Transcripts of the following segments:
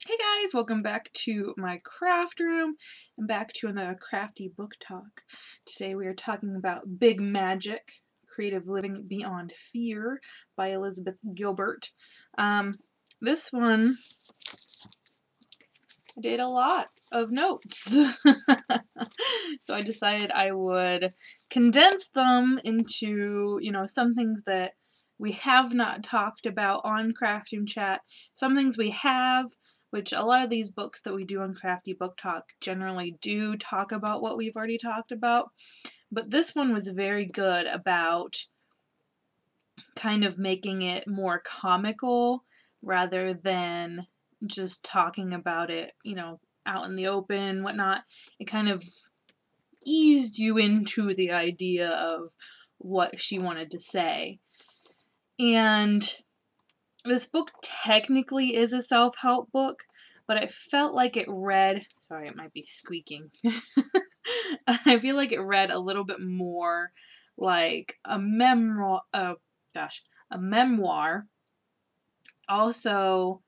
Hey guys, welcome back to my craft room and back to another crafty book talk. Today we are talking about Big Magic, Creative Living Beyond Fear by Elizabeth Gilbert. This one, I did a lot of notes. So I decided I would condense them into, some things that we have not talked about on Crafting Chat, some things we have, which a lot of these books that we do on Crafty Book Talk generally do talk about what we've already talked about, but this one was very good about kind of making it more comical rather than just talking about it, out in the open, whatnot. It kind of eased you into the idea of what she wanted to say. And this book technically is a self-help book, but I felt like it read, sorry, it might be squeaking. I feel like it read a little bit more like a memoir, a memoir. Also,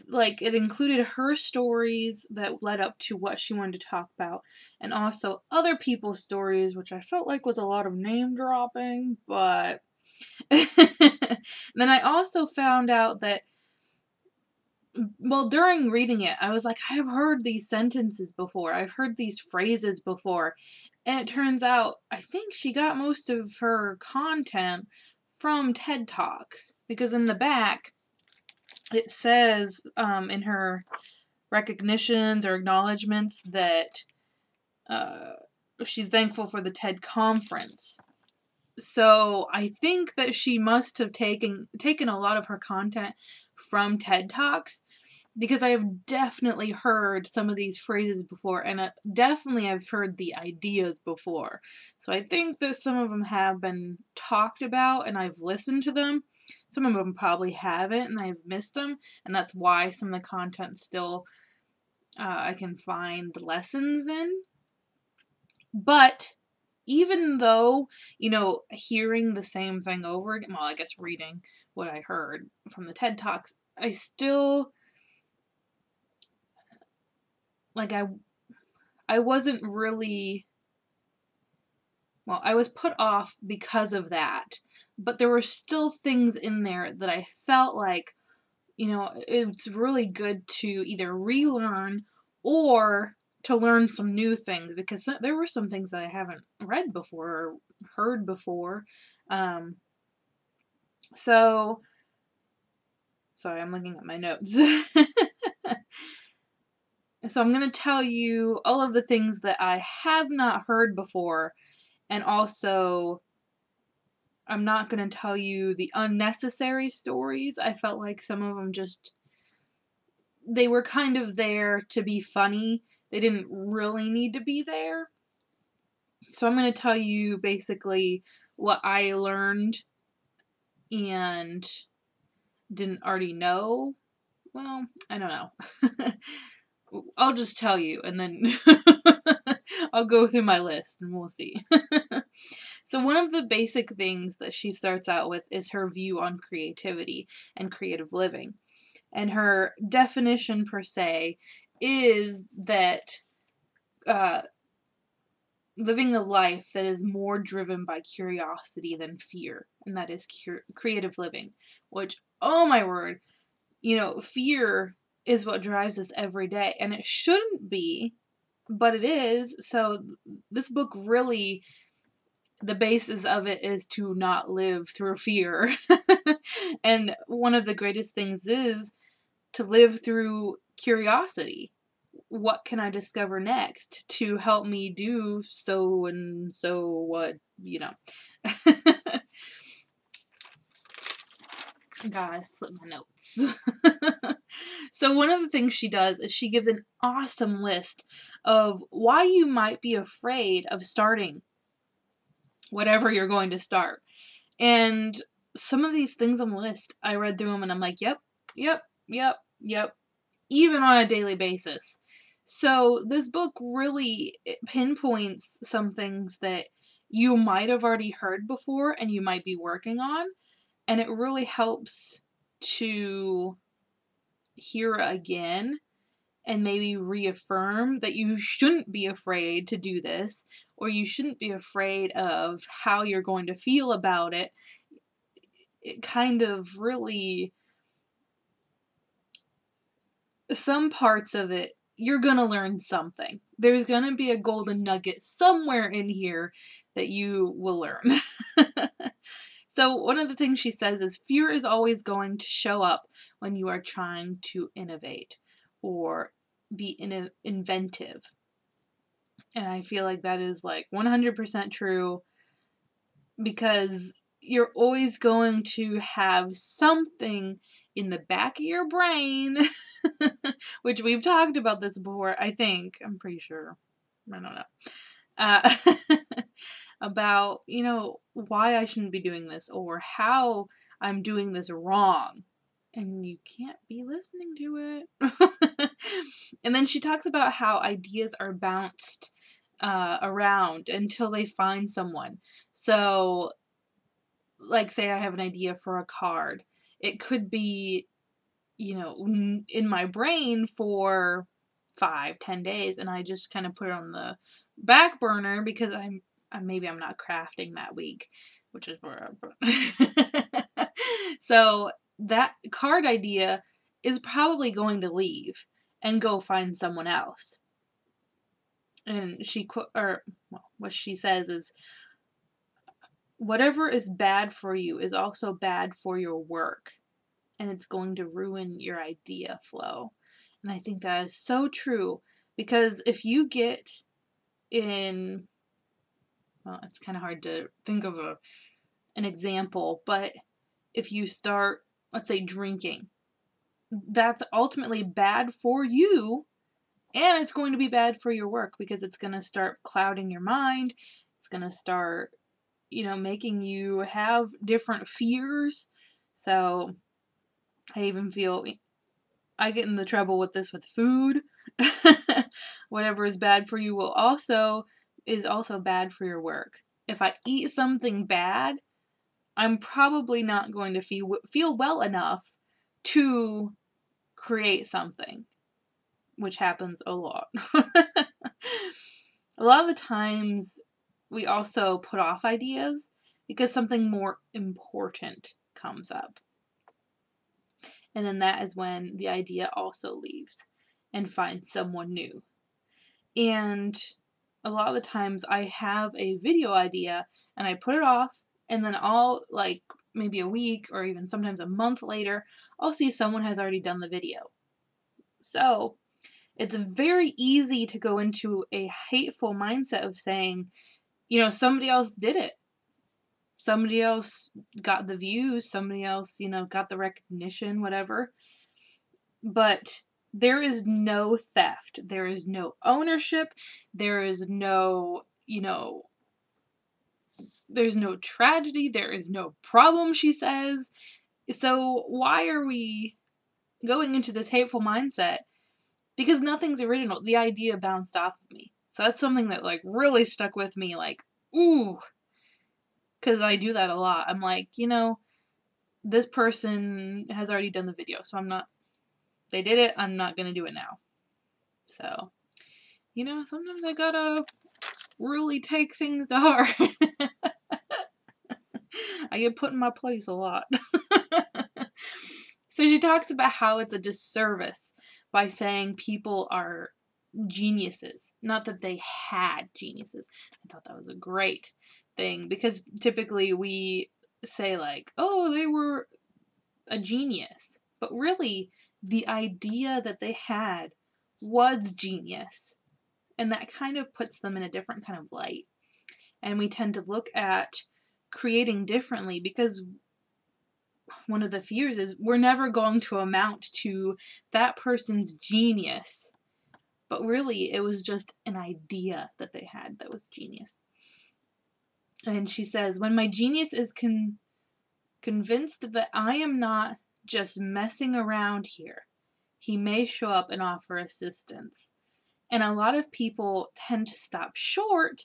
like, it included her stories that led up to what she wanted to talk about, and also other people's stories, which I felt like was a lot of name dropping, but then I also found out that, well, during reading it, I was like, I have heard these sentences before, I've heard these phrases before, and it turns out, I think she got most of her content from TED Talks, because in the back, it says in her recognitions or acknowledgments that she's thankful for the TED conference. So I think that she must have taken a lot of her content from TED Talks, because I have definitely heard some of these phrases before, and definitely I've heard the ideas before. So I think that some of them have been talked about and I've listened to them. Some of them probably haven't and I've missed them, and that's why some of the content still I can find lessons in. But even though, hearing the same thing over again, well, I guess reading what I heard from the TED Talks, I still, like, I wasn't really, well, I was put off because of that, but there were still things in there that I felt like, it's really good to either relearn or to learn some new things, because there were some things that I haven't read before or heard before. So, sorry, I'm looking at my notes. So I'm going to tell you all of the things that I have not heard before, and also I'm not going to tell you the unnecessary stories. I felt like some of them they were kind of there to be funny. They didn't really need to be there. So I'm going to tell you basically what I learned and didn't already know. Well, I don't know. I'll just tell you, and then I'll go through my list and we'll see. So one of the basic things that she starts out with is her view on creativity and creative living. And her definition, per se, is that living a life that is more driven by curiosity than fear, and that is creative living. Which, oh my word, fear is what drives us every day, and it shouldn't be, but it is. So this book really, the basis of it is to not live through fear. And one of the greatest things is to live through curiosity. What can I discover next to help me do so and so what, God, I flipped my notes. So one of the things she does is she gives an awesome list of why you might be afraid of starting whatever you're going to start. And some of these things on the list, I read through them and I'm like, yep, yep, yep, yep, even on a daily basis. So this book really pinpoints some things that you might have already heard before and you might be working on, and it really helps to hear again and maybe reaffirm that you shouldn't be afraid to do this, or you shouldn't be afraid of how you're going to feel about it, it kind of really, some parts of it, you're gonna learn something. There's gonna be a golden nugget somewhere in here that you will learn. So one of the things she says is fear is always going to show up when you are trying to innovate or be inventive. And I feel like that is like 100% true, because you're always going to have something in the back of your brain, which we've talked about this before, I think. I'm pretty sure. I don't know. About, why I shouldn't be doing this or how I'm doing this wrong. And you can't be listening to it. And then she talks about how ideas are bounced around until they find someone. So, like, say I have an idea for a card. It could be, in my brain for 5-10 days, and I just kind of put it on the back burner because maybe I'm not crafting that week, which is where so that card idea is probably going to leave and go find someone else. And what she says is, whatever is bad for you is also bad for your work, and it's going to ruin your idea flow. And I think that is so true, because if you get in, well, it's kind of hard to think of an example, but if you start, let's say, drinking, that's ultimately bad for you, and it's going to be bad for your work because it's going to start clouding your mind. It's going to start, making you have different fears. So I even feel I get in the trouble with this with food. Whatever is bad for you is also bad for your work. If I eat something bad, I'm probably not going to feel well enough to create something, which happens a lot. A lot of the times we also put off ideas because something more important comes up. And then that is when the idea also leaves and finds someone new. And a lot of the times I have a video idea and I put it off, and then maybe a week or even sometimes a month later, I'll see someone has already done the video. So it's very easy to go into a hateful mindset of saying, somebody else did it. Somebody else got the views, somebody else, got the recognition, whatever. But there is no theft. There is no ownership. There is no, there's no tragedy. There is no problem, she says. So why are we going into this hateful mindset? Because nothing's original. The idea bounced off of me. So that's something that really stuck with me. Ooh. Because I do that a lot. I'm like, this person has already done the video, so they did it, I'm not going to do it now. So, sometimes I gotta really take things to heart. I get put in my place a lot. So she talks about how it's a disservice by saying people are geniuses. Not that they had geniuses. I thought that was a great thing, because typically we say oh, they were a genius. But really, the idea that they had was genius. And that kind of puts them in a different kind of light. And we tend to look at creating differently, because one of the fears is we're never going to amount to that person's genius. But really, it was just an idea that they had that was genius. And she says, when my genius is convinced that I am not just messing around here, he may show up and offer assistance. And a lot of people tend to stop short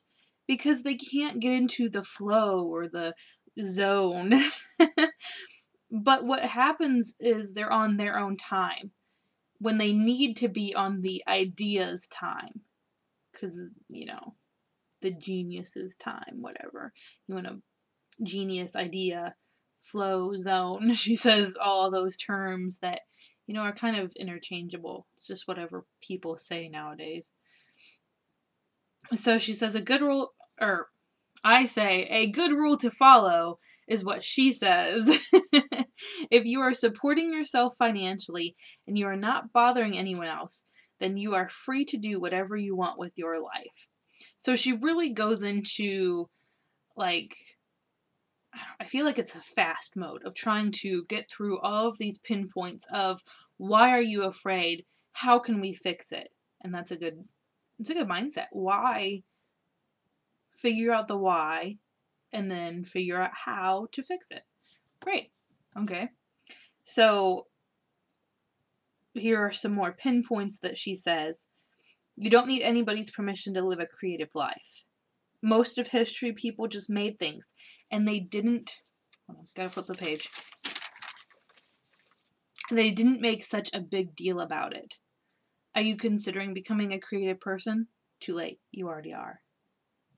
because they can't get into the flow or the zone. But what happens is they're on their own time. when they need to be on the ideas time. Because, the genius's time, whatever. You want a genius, idea, flow, zone. She says all those terms that, are kind of interchangeable. It's just whatever people say nowadays. So she says a good rule, or I say a good rule to follow is what she says. If you are supporting yourself financially and you are not bothering anyone else, then you are free to do whatever you want with your life. So she really goes into, like, I feel like it's a fast mode of trying to get through all of these pinpoints of why are you afraid? How can we fix it? And it's a good mindset. Why? Figure out the why and then figure out how to fix it. Great. Okay. So here are some more pinpoints that she says. You don't need anybody's permission to live a creative life. Most of history, people just made things, and they didn't. Gotta flip the page. They didn't make such a big deal about it. Are you considering becoming a creative person? Too late. You already are.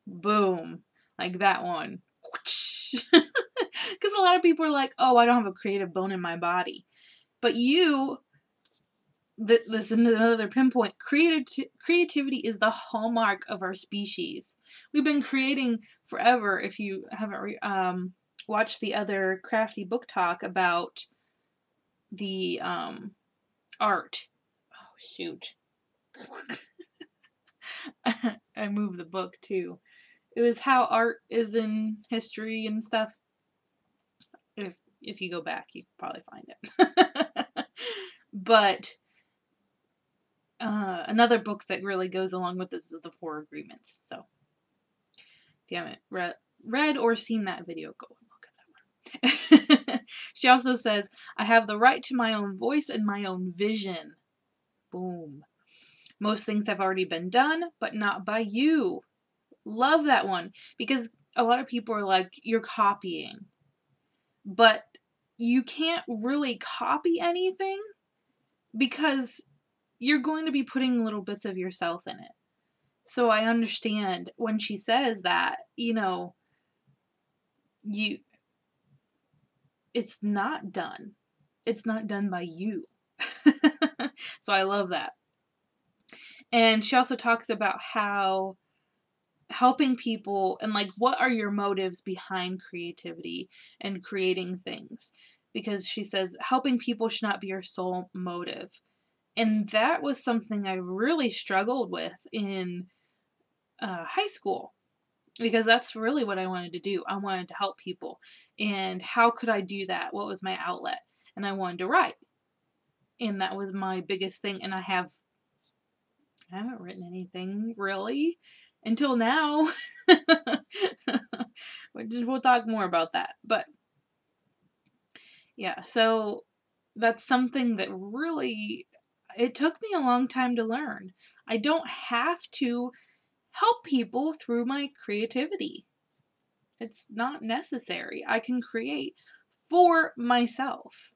Boom. Like that one. Because a lot of people are like, oh, I don't have a creative bone in my body. But this is another pinpoint. Creativity is the hallmark of our species. We've been creating forever. If you haven't watched the other Crafty book talk about the art. Oh, shoot. I moved the book too. It was how art is in history and stuff. If you go back, you can probably find it. But another book that really goes along with this is the Four Agreements. So if you haven't read or seen that video, go and look at that one. She also says, I have the right to my own voice and my own vision. Boom. Most things have already been done, but not by you. Love that one. Because a lot of people are like, you're copying. But you can't really copy anything because you're going to be putting little bits of yourself in it. So I understand when she says that, it's not done. It's not done by you. So I love that. And she also talks about how helping people and like what are your motives behind creativity and creating things. Because she says helping people should not be your sole motive. And that was something I really struggled with in high school. Because that's really what I wanted to do. I wanted to help people. And how could I do that? What was my outlet? And I wanted to write. And that was my biggest thing. And I haven't written anything really until now. We'll talk more about that. But yeah, so that's something that really, it took me a long time to learn. I don't have to help people through my creativity. It's not necessary. I can create for myself.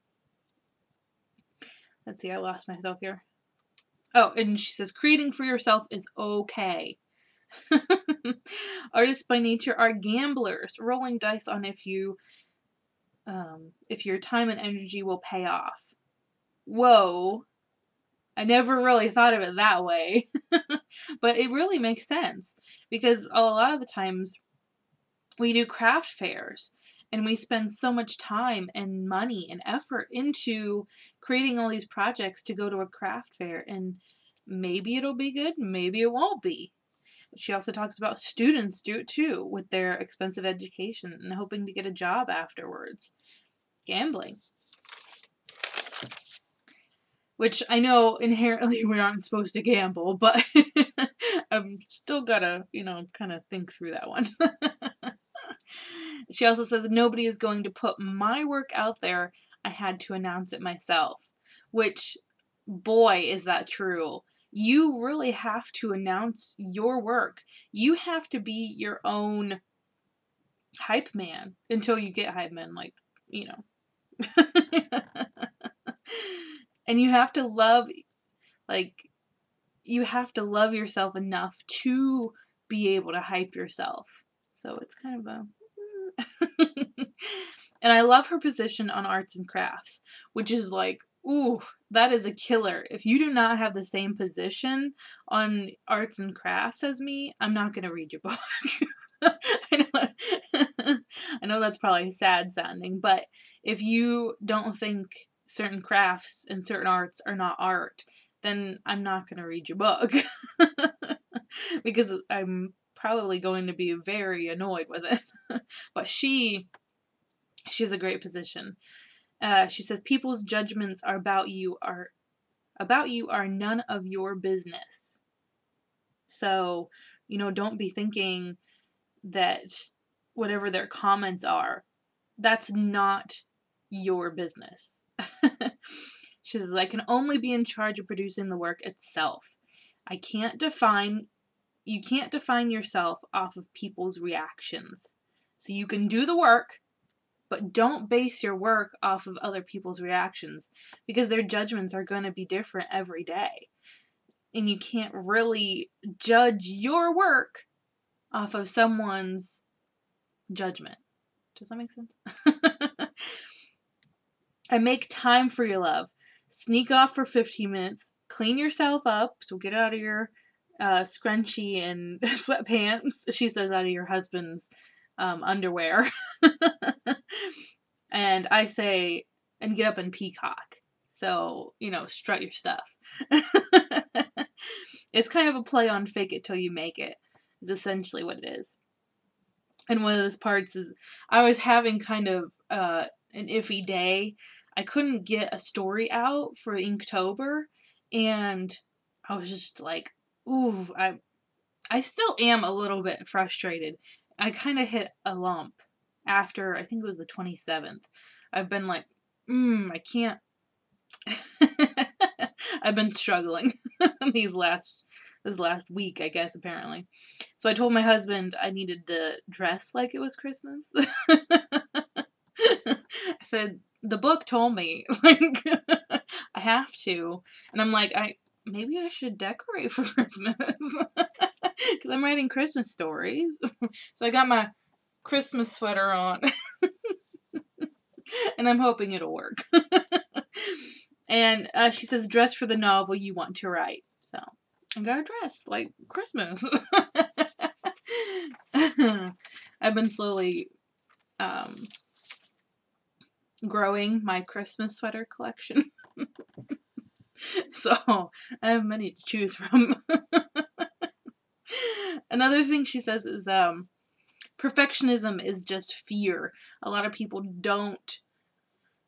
Let's see, I lost myself here. Oh, and she says, creating for yourself is okay. Artists by nature are gamblers, rolling dice on if your time and energy will pay off. Whoa. I never really thought of it that way. But it really makes sense. Because a lot of the times we do craft fairs. And we spend so much time and money and effort into creating all these projects to go to a craft fair. And maybe it'll be good, maybe it won't be. She also talks about students do it too with their expensive education and hoping to get a job afterwards. Gambling. Which I know inherently we aren't supposed to gamble, but I'm still gotta, kind of think through that one. She also says, nobody is going to put my work out there. I had to announce it myself. Which, boy, is that true. You really have to announce your work. You have to be your own hype man until you get hype man, And you have to love Like, you have to love yourself enough to be able to hype yourself. So it's kind of a... And I love her position on arts and crafts, which is like, ooh, that is a killer. If you do not have the same position on arts and crafts as me, I'm not going to read your book. I know, I know that's probably sad sounding, but if you don't think certain crafts and certain arts are not art, then I'm not going to read your book. Because I'm probably going to be very annoyed with it. But she has a great position. She says people's judgments are about you are none of your business. So, don't be thinking that whatever their comments are, that's not your business. She says, I can only be in charge of producing the work itself. You can't define yourself off of people's reactions. So you can do the work, but don't base your work off of other people's reactions, because their judgments are going to be different every day. And you can't really judge your work off of someone's judgment. Does that make sense? I make time for your love. Sneak off for 15 minutes. Clean yourself up. So get out of your scrunchie and sweatpants. She says out of your husband's underwear. And I say, and get up and peacock. So, strut your stuff. It's kind of a play on fake it till you make it, is essentially what it is. And one of those parts is, I was having kind of an iffy day. I couldn't get a story out for Inktober, and I was just like, ooh, I still am a little bit frustrated. I kind of hit a lump after, I think it was the 27th. I've been like, I can't. I've been struggling this last week, I guess, apparently. So I told my husband I needed to dress like it was Christmas. I said, the book told me, like, I have to. And I'm like, maybe I should decorate for Christmas. Because I'm writing Christmas stories. So I got my Christmas sweater on. And I'm hoping it'll work. And she says, dress for the novel you want to write. So I gotta dress like Christmas. I've been slowly growing my Christmas sweater collection. So I have many to choose from. Another thing she says is perfectionism is just fear. A lot of people don't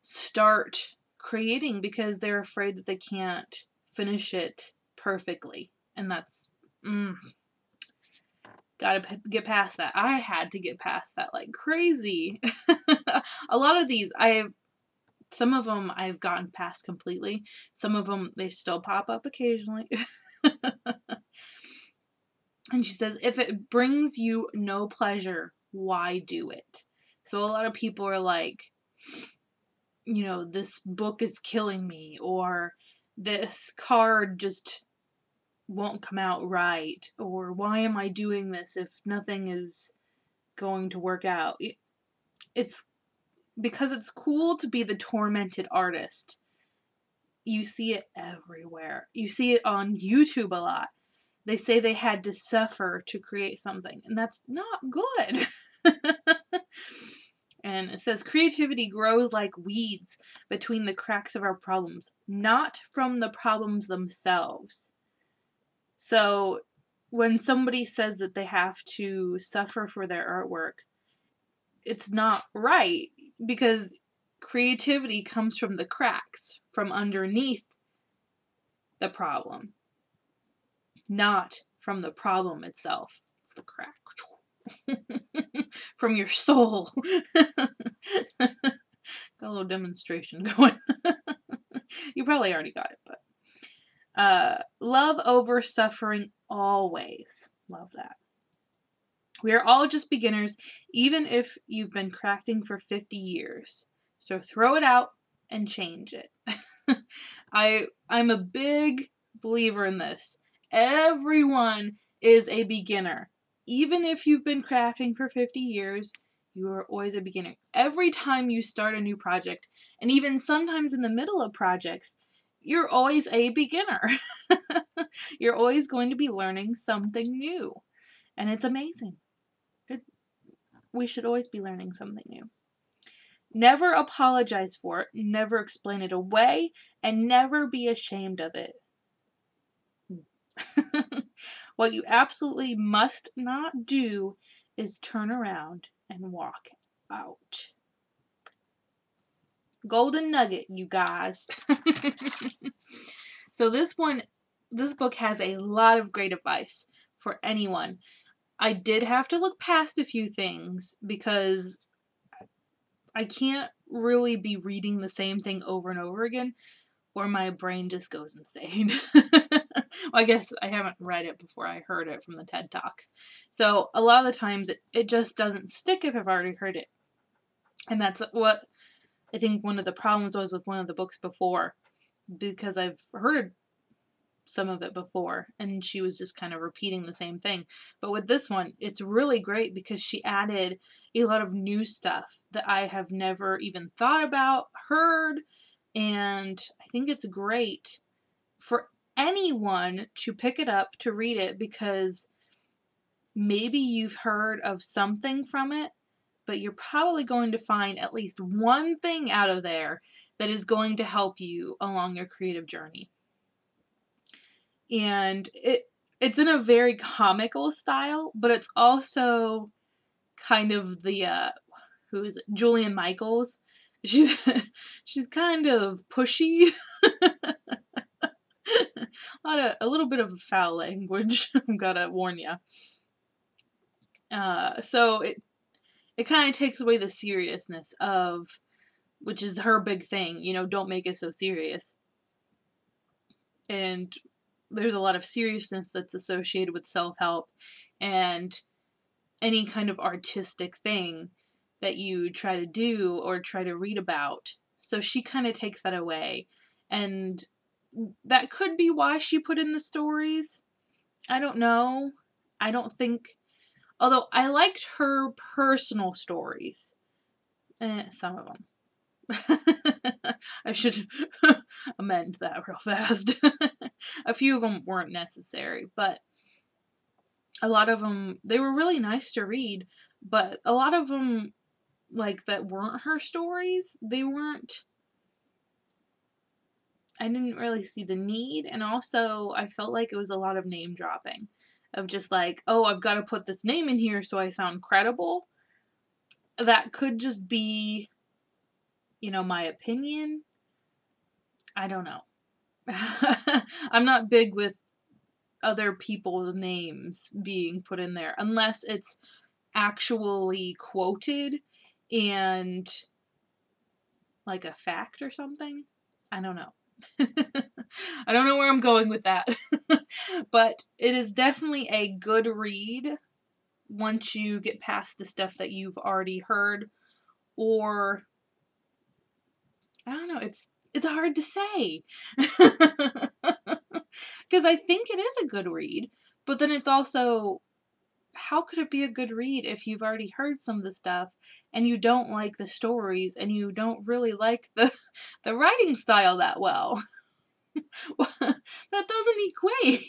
start creating because they're afraid that they can't finish it perfectly. And that's... gotta get past that. I had to get past that like crazy. A lot of these, some of them I've gotten past completely. Some of them, they still pop up occasionally. And she says, if it brings you no pleasure, why do it? So a lot of people are like, this book is killing me, or this card just won't come out right, or why am I doing this if nothing is going to work out? It's because it's cool to be the tormented artist. You see it everywhere. You see it on YouTube a lot. They say they had to suffer to create something, and that's not good. And it says, creativity grows like weeds between the cracks of our problems, not from the problems themselves. So when somebody says that they have to suffer for their artwork, it's not right, because creativity comes from the cracks, from underneath the problem, not from the problem itself. It's the crack. From your soul. Got a little demonstration going. You probably already got it, but love over suffering always. Love that. We are all just beginners, even if you've been crafting for 50 years. So throw it out and change it. I'm a big believer in this. Everyone is a beginner. Even if you've been crafting for 50 years, you are always a beginner. Every time you start a new project, and even sometimes in the middle of projects, you're always a beginner. You're always going to be learning something new. And it's amazing. We should always be learning something new. Never apologize for it, never explain it away, and never be ashamed of it. What you absolutely must not do is turn around and walk out. Golden nugget, you guys. So this book has a lot of great advice for anyone. I did have to look past a few things because I can't really be reading the same thing over and over again, or my brain just goes insane. Well, I guess I haven't read it before I heard it from the TED Talks. So a lot of the times it just doesn't stick if I've already heard it. And that's what I think one of the problems was with one of the books before, because I've heard some of it before and she was just kind of repeating the same thing. But with this one, it's really great because she added a lot of new stuff that I have never even thought about, heard, and I think it's great for anyone to pick it up, to read it, because maybe you've heard of something from it, but you're probably going to find at least one thing out of there that is going to help you along your creative journey. And it's in a very comical style, but it's also kind of the who is it? Julian Michaels. She's kind of pushy. A little bit of foul language. I've gotta warn you. So it kind of takes away the seriousness of, which is her big thing, don't make it so serious. And there's a lot of seriousness that's associated with self-help and any kind of artistic thing that you try to do or try to read about. So she kind of takes that away. And that could be why she put in the stories. I don't know. I don't think... Although I liked her personal stories. Some of them. I should amend that real fast. A few of them weren't necessary, but a lot of them, they were really nice to read, but a lot of them, like, that weren't her stories, I didn't really see the need, and also I felt like it was a lot of name dropping. Of just like, oh, I've got to put this name in here so I sound credible. That could just be, my opinion. I don't know. I'm not big with other people's names being put in there unless it's actually quoted and like a fact or something. I don't know. I don't know where I'm going with that. But it is definitely a good read once you get past the stuff that you've already heard, or I don't know, it's hard to say. Because I think it is a good read, but then it's also, how could it be a good read if you've already heard some of the stuff and you don't like the stories and you don't really like the writing style that well? That doesn't equate.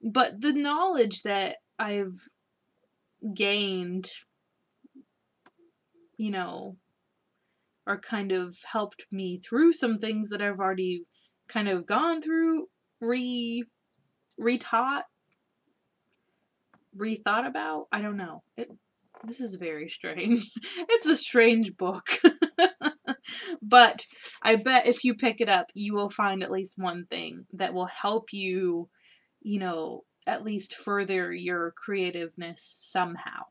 But the knowledge that I've gained, or kind of helped me through some things that I've already kind of gone through, rethought about. I don't know. This is very strange. It's a strange book. But I bet if you pick it up, you will find at least one thing that will help you, at least further your creativeness somehow.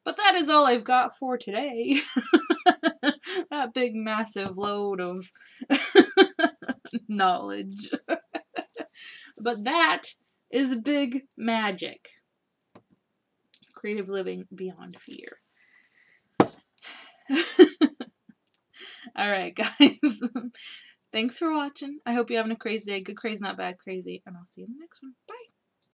But that is all I've got for today. That big, massive load of knowledge. But that is big magic. Creative living beyond fear. Alright, guys. Thanks for watching. I hope you're having a crazy day. Good crazy, not bad crazy. And I'll see you in the next one. Bye.